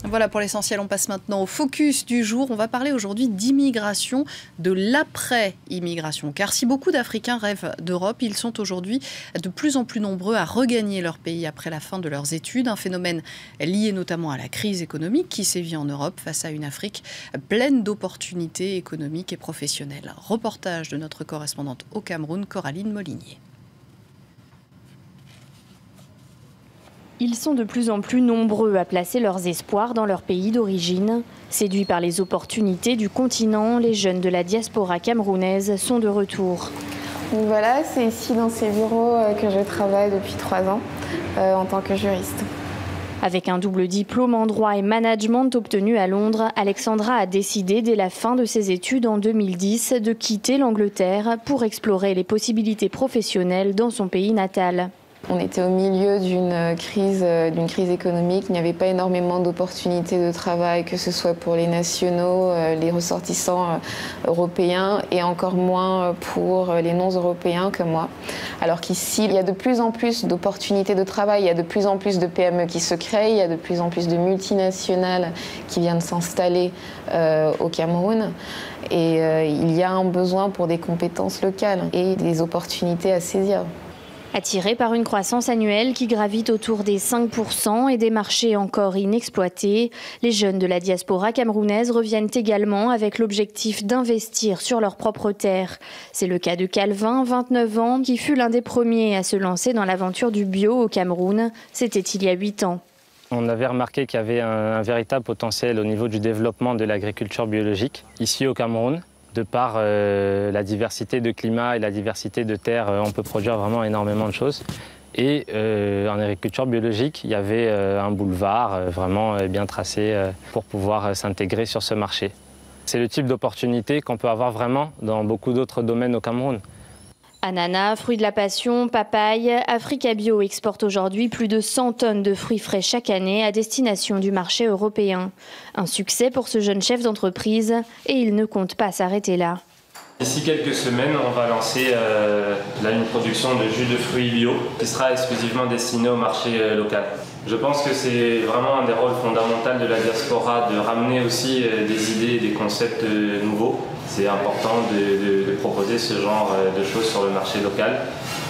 Voilà pour l'essentiel, on passe maintenant au focus du jour. On va parler aujourd'hui d'immigration, de l'après-immigration. Car si beaucoup d'Africains rêvent d'Europe, ils sont aujourd'hui de plus en plus nombreux à regagner leur pays après la fin de leurs études. Un phénomène lié notamment à la crise économique qui sévit en Europe face à une Afrique pleine d'opportunités économiques et professionnelles. Reportage de notre correspondante au Cameroun, Coraline Molinier. Ils sont de plus en plus nombreux à placer leurs espoirs dans leur pays d'origine. Séduits par les opportunités du continent, les jeunes de la diaspora camerounaise sont de retour. Donc voilà, c'est ici dans ces bureaux que je travaille depuis 3 ans en tant que juriste. Avec un double diplôme en droit et management obtenu à Londres, Alexandra a décidé dès la fin de ses études en 2010 de quitter l'Angleterre pour explorer les possibilités professionnelles dans son pays natal. On était au milieu d'une crise économique. Il n'y avait pas énormément d'opportunités de travail, que ce soit pour les nationaux, les ressortissants européens et encore moins pour les non-européens comme moi. Alors qu'ici, il y a de plus en plus d'opportunités de travail, il y a de plus en plus de PME qui se créent, il y a de plus en plus de multinationales qui viennent s'installer au Cameroun. Et il y a un besoin pour des compétences locales et des opportunités à saisir. Attirés par une croissance annuelle qui gravite autour des 5% et des marchés encore inexploités, les jeunes de la diaspora camerounaise reviennent également avec l'objectif d'investir sur leur propre terre. C'est le cas de Calvin, 29 ans, qui fut l'un des premiers à se lancer dans l'aventure du bio au Cameroun. C'était il y a 8 ans. On avait remarqué qu'il y avait un véritable potentiel au niveau du développement de l'agriculture biologique ici au Cameroun. De par la diversité de climat et la diversité de terres, on peut produire vraiment énormément de choses. Et en agriculture biologique, il y avait un boulevard vraiment bien tracé pour pouvoir s'intégrer sur ce marché. C'est le type d'opportunité qu'on peut avoir vraiment dans beaucoup d'autres domaines au Cameroun. Ananas, fruits de la passion, papaye, Africa Bio exporte aujourd'hui plus de 100 tonnes de fruits frais chaque année à destination du marché européen. Un succès pour ce jeune chef d'entreprise et il ne compte pas s'arrêter là. D'ici quelques semaines, on va lancer une production de jus de fruits bio qui sera exclusivement destinée au marché local. Je pense que c'est vraiment un des rôles fondamentaux de la diaspora de ramener aussi des idées et des concepts nouveaux. C'est important de proposer ce genre de choses sur le marché local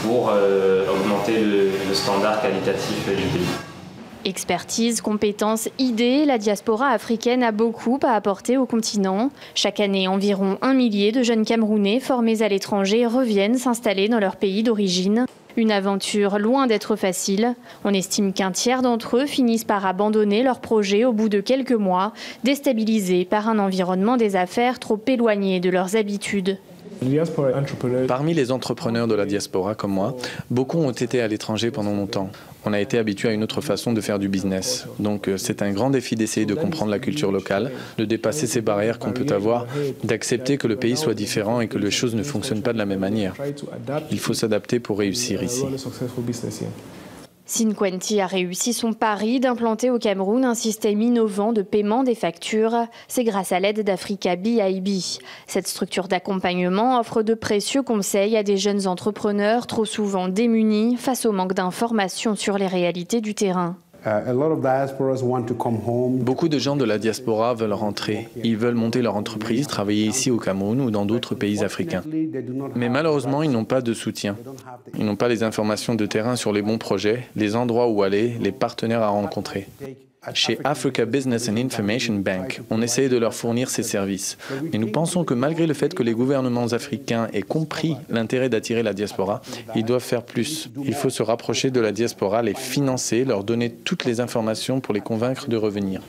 pour augmenter le standard qualitatif du pays. Expertise, compétences, idées, la diaspora africaine a beaucoup à apporter au continent. Chaque année, environ 1 millier de jeunes Camerounais formés à l'étranger reviennent s'installer dans leur pays d'origine. Une aventure loin d'être facile. On estime qu'un tiers d'entre eux finissent par abandonner leur projet au bout de quelques mois, déstabilisés par un environnement des affaires trop éloigné de leurs habitudes. Parmi les entrepreneurs de la diaspora comme moi, beaucoup ont été à l'étranger pendant longtemps. On a été habitué à une autre façon de faire du business. Donc c'est un grand défi d'essayer de comprendre la culture locale, de dépasser ces barrières qu'on peut avoir, d'accepter que le pays soit différent et que les choses ne fonctionnent pas de la même manière. Il faut s'adapter pour réussir ici. Cinquenti a réussi son pari d'implanter au Cameroun un système innovant de paiement des factures. C'est grâce à l'aide d'Africa BIB. Cette structure d'accompagnement offre de précieux conseils à des jeunes entrepreneurs trop souvent démunis face au manque d'informations sur les réalités du terrain. Beaucoup de gens de la diaspora veulent rentrer. Ils veulent monter leur entreprise, travailler ici au Cameroun ou dans d'autres pays africains. Mais malheureusement, ils n'ont pas de soutien. Ils n'ont pas les informations de terrain sur les bons projets, les endroits où aller, les partenaires à rencontrer. Chez Africa Business and Information Bank, on essaie de leur fournir ces services. Mais nous pensons que malgré le fait que les gouvernements africains aient compris l'intérêt d'attirer la diaspora, ils doivent faire plus. Il faut se rapprocher de la diaspora, les financer, leur donner toutes les informations pour les convaincre de revenir.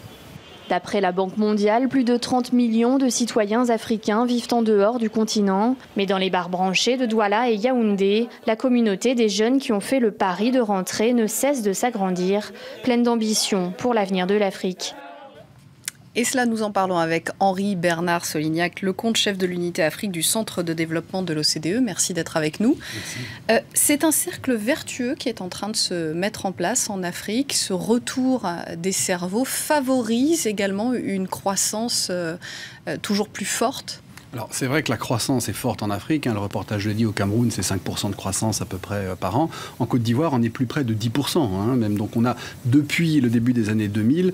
D'après la Banque mondiale, plus de 30 millions de citoyens africains vivent en dehors du continent. Mais dans les bars branchés de Douala et Yaoundé, la communauté des jeunes qui ont fait le pari de rentrer ne cesse de s'agrandir, pleine d'ambition pour l'avenir de l'Afrique. Et cela, nous en parlons avec Henri Bernard Solignac, le compte-chef de l'unité Afrique du Centre de développement de l'OCDE. Merci d'être avec nous. C'est un cercle vertueux qui est en train de se mettre en place en Afrique. Ce retour des cerveaux favorise également une croissance toujours plus forte. Alors c'est vrai que la croissance est forte en Afrique. Le reportage le dit, au Cameroun, c'est 5% de croissance à peu près par an. En Côte d'Ivoire, on est plus près de 10%. Même. Donc on a, depuis le début des années 2000,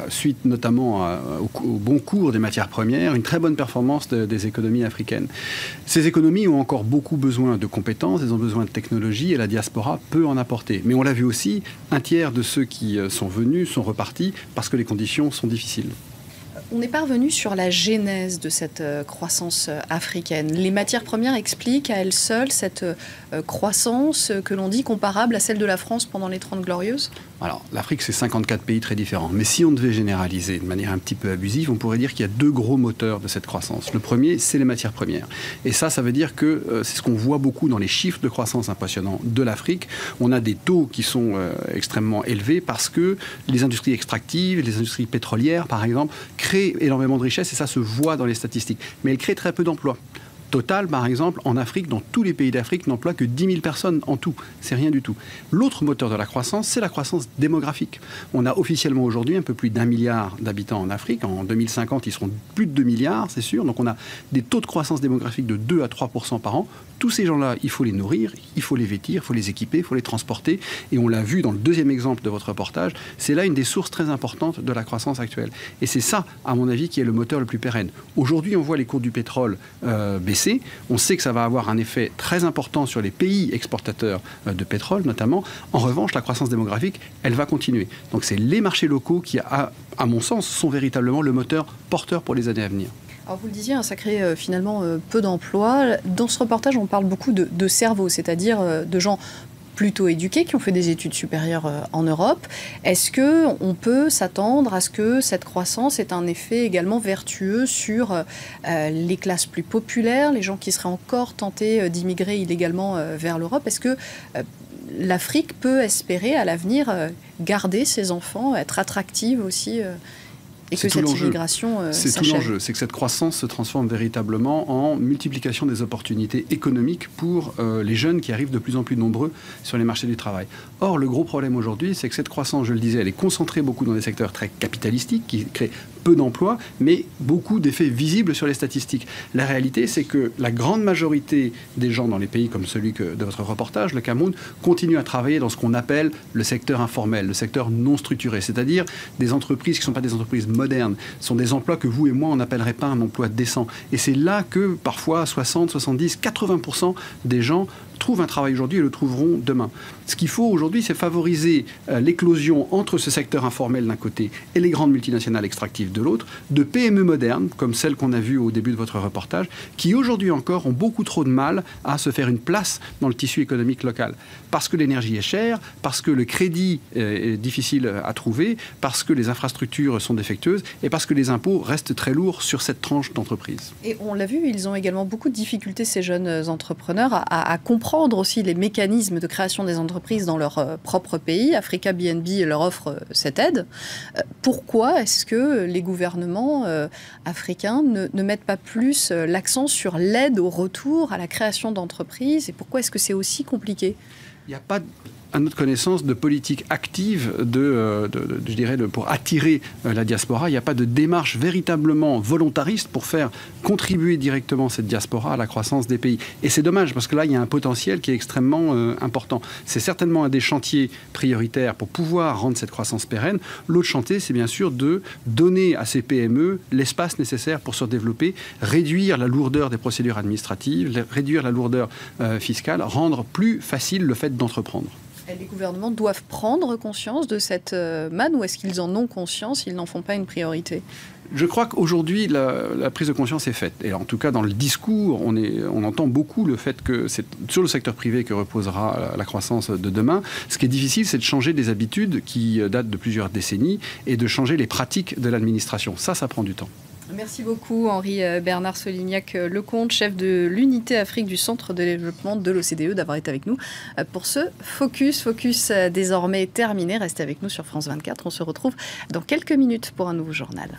suite notamment au bon cours des matières premières, une très bonne performance des économies africaines. Ces économies ont encore beaucoup besoin de compétences, elles ont besoin de technologies et la diaspora peut en apporter. Mais on l'a vu aussi, un tiers de ceux qui sont venus sont repartis parce que les conditions sont difficiles. On est parvenu sur la genèse de cette croissance africaine. Les matières premières expliquent à elles seules cette croissance que l'on dit comparable à celle de la France pendant les 30 Glorieuses ? Alors, l'Afrique, c'est 54 pays très différents. Mais si on devait généraliser de manière un petit peu abusive, on pourrait dire qu'il y a deux gros moteurs de cette croissance. Le premier, c'est les matières premières. Et ça veut dire que c'est ce qu'on voit beaucoup dans les chiffres de croissance impressionnants de l'Afrique. On a des taux qui sont extrêmement élevés parce que les industries extractives, les industries pétrolières, par exemple, créent énormément de richesses et ça se voit dans les statistiques. Mais elles créent très peu d'emplois. Total, par exemple, en Afrique, dans tous les pays d'Afrique, n'emploie que 10 000 personnes en tout. C'est rien du tout. L'autre moteur de la croissance, c'est la croissance démographique. On a officiellement aujourd'hui un peu plus d'1 milliard d'habitants en Afrique. En 2050, ils seront plus de 2 milliards, c'est sûr. Donc on a des taux de croissance démographique de 2 à 3% par an. Tous ces gens-là, il faut les nourrir, il faut les vêtir, il faut les équiper, il faut les transporter. Et on l'a vu dans le deuxième exemple de votre reportage, c'est là une des sources très importantes de la croissance actuelle. Et c'est ça, à mon avis, qui est le moteur le plus pérenne. Aujourd'hui, on voit les cours du pétrole baisser. On sait que ça va avoir un effet très important sur les pays exportateurs de pétrole, notamment. En revanche, la croissance démographique, elle va continuer. Donc c'est les marchés locaux qui, à mon sens, sont véritablement le moteur porteur pour les années à venir. Alors vous le disiez, ça crée finalement peu d'emplois. Dans ce reportage, on parle beaucoup de cerveau, c'est-à-dire de gens plutôt éduqués, qui ont fait des études supérieures en Europe. Est-ce qu'on peut s'attendre à ce que cette croissance ait un effet également vertueux sur les classes plus populaires, les gens qui seraient encore tentés d'immigrer illégalement vers l'Europe? Est-ce que l'Afrique peut espérer à l'avenir garder ses enfants, être attractive aussi et que cette immigration c'est tout l'enjeu, c'est que cette croissance se transforme véritablement en multiplication des opportunités économiques pour les jeunes qui arrivent de plus en plus nombreux sur les marchés du travail. Or, le gros problème aujourd'hui, c'est que cette croissance, je le disais, elle est concentrée beaucoup dans des secteurs très capitalistiques qui créent peu d'emplois, mais beaucoup d'effets visibles sur les statistiques. La réalité, c'est que la grande majorité des gens dans les pays comme celui de votre reportage, le Cameroun, continuent à travailler dans ce qu'on appelle le secteur informel, le secteur non structuré, c'est-à-dire des entreprises qui ne sont pas des entreprises modernes, sont des emplois que vous et moi, on n'appellerait pas un emploi décent. Et c'est là que, parfois, 60, 70, 80% des gens trouvent un travail aujourd'hui et le trouveront demain. Ce qu'il faut aujourd'hui, c'est favoriser l'éclosion entre ce secteur informel d'un côté et les grandes multinationales extractives de l'autre, de PME modernes, comme celles qu'on a vues au début de votre reportage, qui aujourd'hui encore ont beaucoup trop de mal à se faire une place dans le tissu économique local. Parce que l'énergie est chère, parce que le crédit est difficile à trouver, parce que les infrastructures sont défectueuses et parce que les impôts restent très lourds sur cette tranche d'entreprise. Et on l'a vu, ils ont également beaucoup de difficultés, ces jeunes entrepreneurs, à comprendre aussi les mécanismes de création des entreprises dans leur propre pays. Africa BNB leur offre cette aide. Pourquoi est-ce que les gouvernements africains ne mettent pas plus l'accent sur l'aide au retour à la création d'entreprises? Et pourquoi est-ce que c'est aussi compliqué? Il n'y a pas, à notre connaissance, de politique active je dirais, pour attirer la diaspora. Il n'y a pas de démarche véritablement volontariste pour faire contribuer directement cette diaspora à la croissance des pays. Et c'est dommage, parce que là, il y a un potentiel qui est extrêmement important. C'est certainement un des chantiers prioritaires pour pouvoir rendre cette croissance pérenne. L'autre chantier, c'est bien sûr de donner à ces PME l'espace nécessaire pour se développer, réduire la lourdeur des procédures administratives, réduire la lourdeur fiscale, rendre plus facile le fait d'entreprendre. Les gouvernements doivent prendre conscience de cette manne, ou est-ce qu'ils en ont conscience, ils n'en font pas une priorité? Je crois qu'aujourd'hui, la prise de conscience est faite. Et en tout cas, dans le discours, on entend beaucoup le fait que c'est sur le secteur privé que reposera la croissance de demain. Ce qui est difficile, c'est de changer des habitudes qui datent de plusieurs décennies et de changer les pratiques de l'administration. Ça prend du temps. Merci beaucoup Henri Bernard Solignac-Lecomte, chef de l'unité Afrique du Centre de développement de l'OCDE, d'avoir été avec nous pour ce Focus. Focus désormais terminé. Restez avec nous sur France 24. On se retrouve dans quelques minutes pour un nouveau journal.